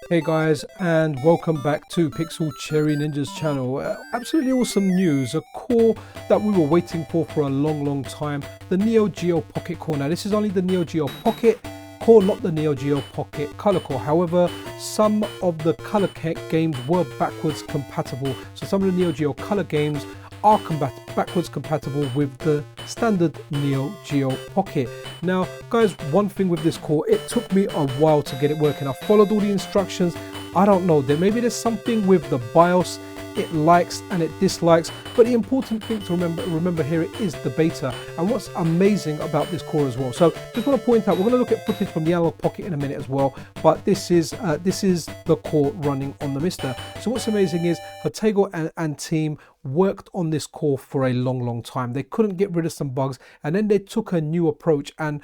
Hey guys, and welcome back to Pixel Cherry Ninja's channel. Absolutely awesome news, a core that we were waiting for a long time, the Neo Geo Pocket core. Now this is only the Neo Geo Pocket core, not the Neo Geo Pocket Color core. However, some of the color games were backwards compatible, so some of the Neo Geo Color games are backwards compatible with the standard Neo Geo Pocket. Now guys, one thing with this core, it took me a while to get it working. I followed all the instructions. I don't know, maybe there's something with the BIOS it likes and it dislikes, but the important thing to remember here is the beta and what's amazing about this core as well. So just want to point out, we're going to look at footage from the Analogue Pocket in a minute as well, but this is the core running on the MiSTer. So what's amazing is Hotego and team worked on this core for a long time. They couldn't get rid of some bugs, and then they took a new approach, and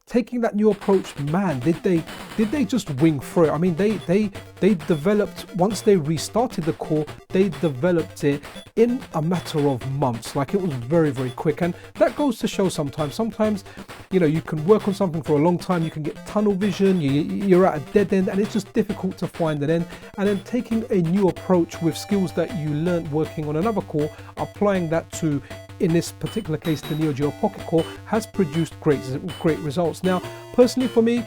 taking that new approach, man, did they just wing through it. I mean, they developed, once they restarted the core, they developed it in a matter of months. Like, it was very quick, and that goes to show sometimes you know, you can work on something for a long time, you can get tunnel vision, you're at a dead end, and it's just difficult to find an end. And then taking a new approach with skills that you learned working on another core, applying that to, in this particular case, the Neo Geo Pocket core, has produced great results. Now, personally for me,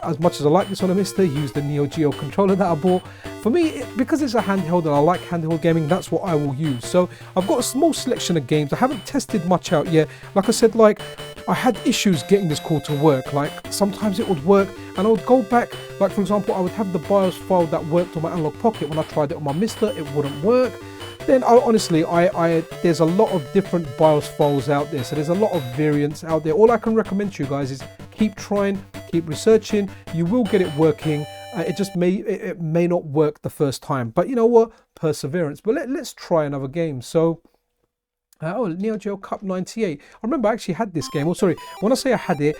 as much as I like this on a MiSTer, use the Neo Geo controller that I bought. For me, because it's a handheld and I like handheld gaming, that's what I will use. So I've got a small selection of games. I haven't tested much out yet. Like I said, like, I had issues getting this core to work. Like, sometimes it would work and I would go back, like for example, I would have the BIOS file that worked on my Analogue Pocket. When I tried it on my MiSTer, it wouldn't work. Then honestly, there's a lot of different BIOS files out there, so there's a lot of variants out there. All I can recommend to you guys is keep trying, keep researching. You will get it working. It may not work the first time, but you know what? Perseverance. But let's try another game. So. Neo Geo Cup 98. I remember I actually had this game. Oh, sorry. When I say I had it,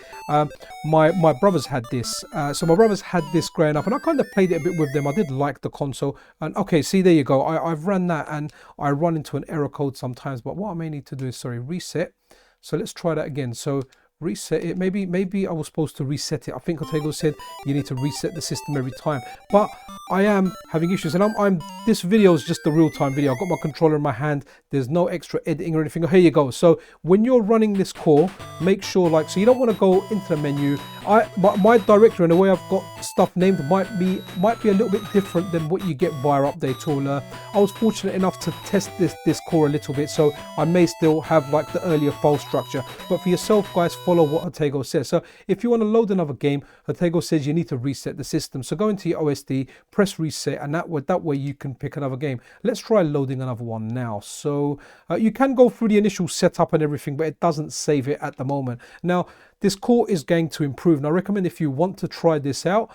my brothers had this. So my brothers had this growing up, and I kind of played it a bit with them. I did like the console. And okay, see, there you go. I've run that, and I run into an error code sometimes. But what I may need to do is, reset. So let's try that again. So reset it. Maybe I was supposed to reset it. I think Hotego said you need to reset the system every time, but I am having issues, and this video is just the real-time video. I've got my controller in my hand. There's no extra editing or anything. Oh, here you go. So when you're running this core, make sure, like, so you don't want to go into the menu. My directory and the way I've got stuff named might be a little bit different than what you get via Update Tool. I was fortunate enough to test this core a little bit, so I may still have like the earlier file structure. But for yourself, guys, follow what Hotego says. So if you want to load another game, Hotego says you need to reset the system. So go into your OSD, press reset, and that way you can pick another game. Let's try loading another one now. So you can go through the initial setup and everything, but it doesn't save it at the moment. Now, this core is going to improve, and I recommend, if you want to try this out,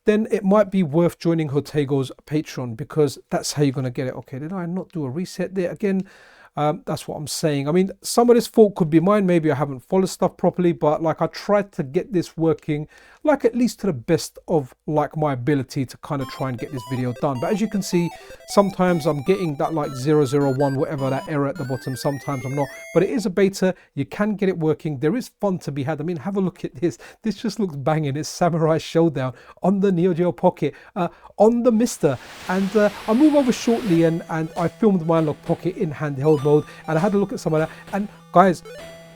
then it might be worth joining Hotego's Patreon, because that's how you're going to get it. Okay, did I not do a reset there again? That's what I'm saying. I mean, some of this fault could be mine. Maybe I haven't followed stuff properly, but like, I tried to get this working, like, at least to the best of like my ability to kind of try and get this video done. But as you can see, sometimes I'm getting that like 001, whatever, that error at the bottom. Sometimes I'm not, but it is a beta. You can get it working. There is fun to be had. I mean, have a look at this. This just looks banging. It's Samurai Showdown on the Neo Geo Pocket, on the MiSTer. And I'll move over shortly, and I filmed my Analogue Pocket in handheld mode, and I had a look at some of that. And guys,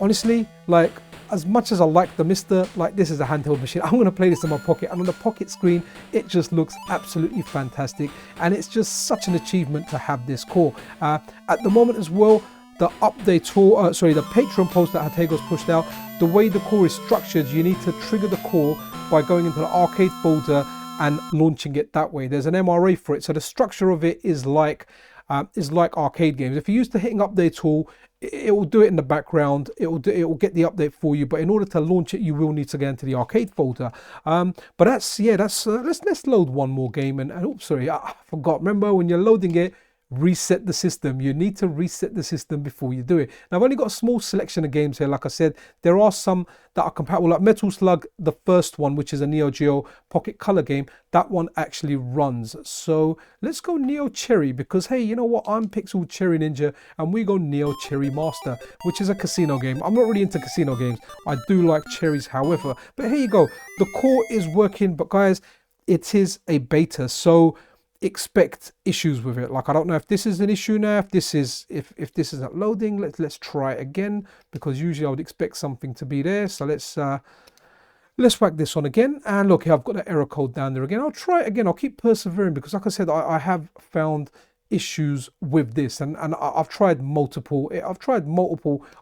honestly, like, as much as I like the MiSTer, like, this is a handheld machine. I'm going to play this in my Pocket, and on the Pocket screen, it just looks absolutely fantastic, and it's just such an achievement to have this core. At the moment as well, the update tool, the Patreon post that Hotego's pushed out, the way the core is structured, you need to trigger the core by going into the arcade folder and launching it that way. There's an MRA for it, so the structure of it is like arcade games. If you're used to hitting update tool, it will do it in the background. It will get the update for you, but in order to launch it, you will need to get into the arcade folder. But let's load one more game. And oops, sorry, I forgot. Remember, when you're loading it, reset the system. You need to reset the system before you do it. Now, I've only got a small selection of games here. Like I said, there are some that are compatible, like Metal Slug, the first one, which is a Neo Geo Pocket Color game. That one actually runs. So let's go Neo Cherry, because hey, you know what? I'm Pixel Cherry Ninja, and we go Neo Cherry Master, which is a casino game. I'm not really into casino games. I do like cherries, however. But here you go. The core is working, but guys, it is a beta, so expect issues with it. Like, I don't know if this is an issue now, if this isn't loading. Let's try it again, because usually I would expect something to be there. So let's whack this on again, and look here, I've got that error code down there again. I'll try it again. I'll keep persevering, because like I said, I have found issues with this, and I've tried multiple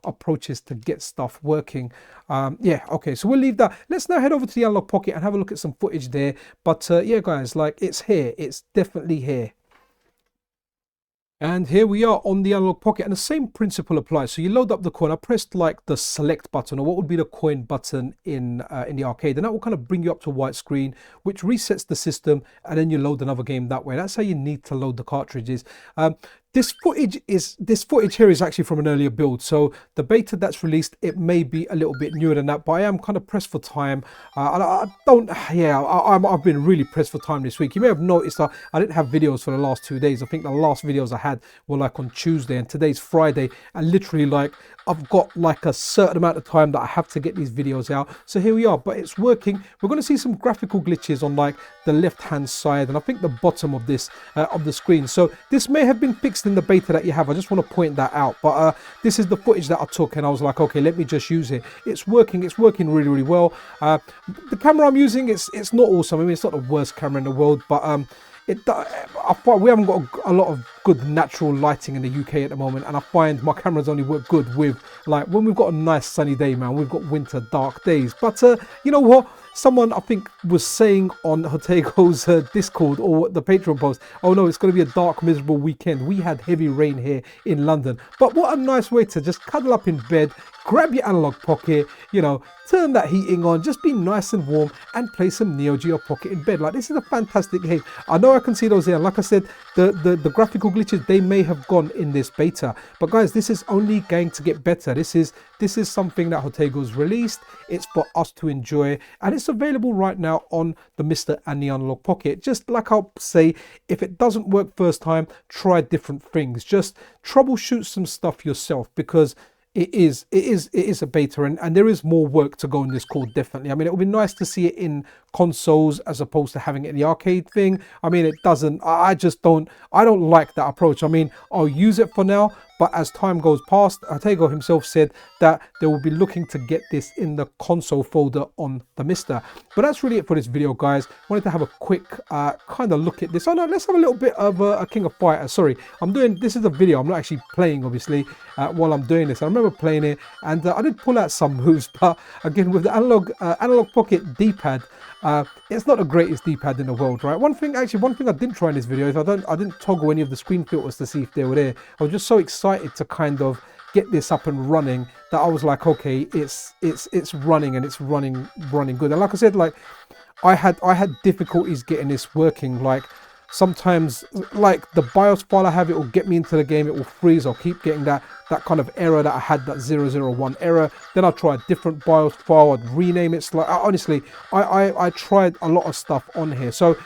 approaches to get stuff working. Yeah, okay, so we'll leave that. Let's now head over to the Analogue Pocket and have a look at some footage there. But yeah guys, like, it's here, it's definitely here. And here we are on the Analogue Pocket, and the same principle applies. So you load up the coin. I pressed like the select button, or what would be the coin button in the arcade, and that will kind of bring you up to a white screen, which resets the system, and then you load another game that way. That's how you need to load the cartridges. This footage here is actually from an earlier build, so the beta that's released, it may be a little bit newer than that, but I am kind of pressed for time. I've been really pressed for time this week. You may have noticed I didn't have videos for the last 2 days. I think the last videos I had were like on Tuesday, and today's Friday, and literally like I've got like a certain amount of time that I have to get these videos out. So here we are, but it's working. We're going to see some graphical glitches on like the left hand side, and I think the bottom of this of the screen. So this may have been fixed in the beta that you have. I just want to point that out. But this is the footage that I took, and I was like, okay, let me just use it. It's working really, really well. The camera I'm using, it's not awesome. I mean, it's not the worst camera in the world, but I find we haven't got a lot of good natural lighting in the UK at the moment, and I find my cameras only work good with like when we've got a nice sunny day, man. We've got winter dark days. But you know what? Someone, I think, was saying on Hotego's Discord or the Patreon post, oh no, it's going to be a dark, miserable weekend. We had heavy rain here in London. But what a nice way to just cuddle up in bed, grab your Analogue Pocket, you know, turn that heating on, just be nice and warm, and play some Neo Geo Pocket in bed. Like, this is a fantastic game. I know I can see those there. Like I said, the graphical glitches, they may have gone in this beta, but guys, this is only going to get better. This is something that Hotego's released. It's for us to enjoy, and it's available right now on the MiSTer and the Analogue Pocket. Just like I'll say, if it doesn't work first time, try different things. Just troubleshoot some stuff yourself, because it is a beta, and there is more work to go in this code, definitely. I mean, it would be nice to see it in consoles as opposed to having it in the arcade thing. I mean, it doesn't, I don't like that approach. I mean, I'll use it for now, but as time goes past, Hotego himself said that they will be looking to get this in the console folder on the MiSTer. But that's really it for this video, guys. Wanted to have a quick kind of look at this. Oh no, let's have a little bit of a King of Fighters. Sorry, this is a video. I'm not actually playing, obviously, while I'm doing this. I remember playing it, and I did pull out some moves, but again, with the Analogue Pocket D-pad, it's not the greatest D-pad in the world, right? One thing I didn't try in this video is I didn't toggle any of the screen filters to see if they were there. I was just so excited to kind of get this up and running that I was like, okay, it's running, and it's running good. And like I said, like I had difficulties getting this working. Like sometimes, like the BIOS file I have, it will get me into the game, it will freeze. I'll keep getting that kind of error that I had, that 001 error. Then I'll try a different BIOS file, I'd rename it. Like, honestly, I tried a lot of stuff on here. So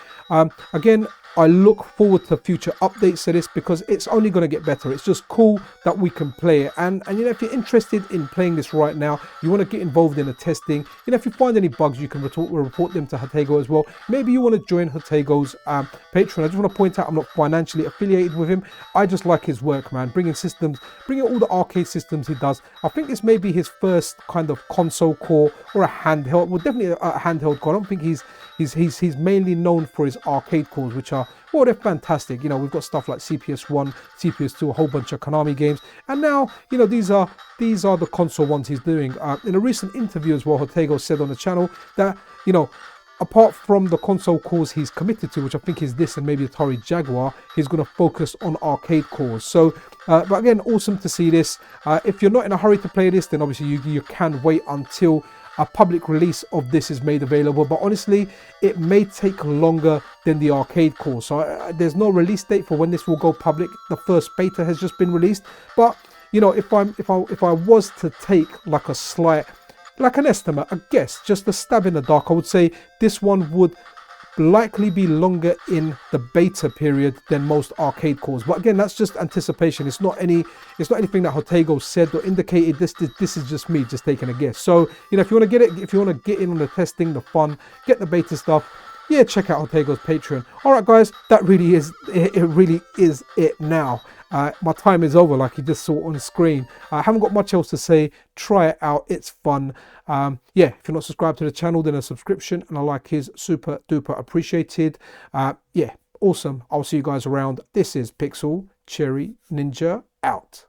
again, I look forward to future updates to this, because it's only going to get better. It's just cool that we can play it, and you know, if you're interested in playing this right now, you want to get involved in the testing, you know, if you find any bugs, you can report them to Hotego as well. Maybe you want to join Hotego's Patreon. I just want to point out, I'm not financially affiliated with him. I just like his work, man, bringing all the arcade systems he does. I think this may be his first kind of console core, or a handheld. Well, definitely a handheld core. I don't think he's mainly known for his arcade cores, which are, well, they're fantastic. You know, we've got stuff like CPS1, CPS2, a whole bunch of Konami games, and now, you know, these are the console ones he's doing. In a recent interview as well, Hotego said on the channel that, you know, apart from the console cores he's committed to, which I think is this and maybe Atari Jaguar, he's going to focus on arcade cores. So, but again, awesome to see this. If you're not in a hurry to play this, then obviously you can wait until a public release of this is made available, but honestly, it may take longer than the arcade core. So there's no release date for when this will go public. The first beta has just been released, but you know, if I was to take like a slight, like an estimate, a guess, just a stab in the dark, I would say this one would likely be longer in the beta period than most arcade cores. But again, that's just anticipation. It's not anything that Hotego said or indicated. This is just me just taking a guess. So, you know, if you want to get in on the testing, the fun, get the beta stuff, yeah, check out Ortega's Patreon. All right, guys, that really is it. It really is it now. My time is over, like you just saw on the screen. I haven't got much else to say. Try it out, it's fun. Yeah, if you're not subscribed to the channel, then a subscription and a like is super duper appreciated. Yeah, awesome. I'll see you guys around. This is Pixel Cherry Ninja out.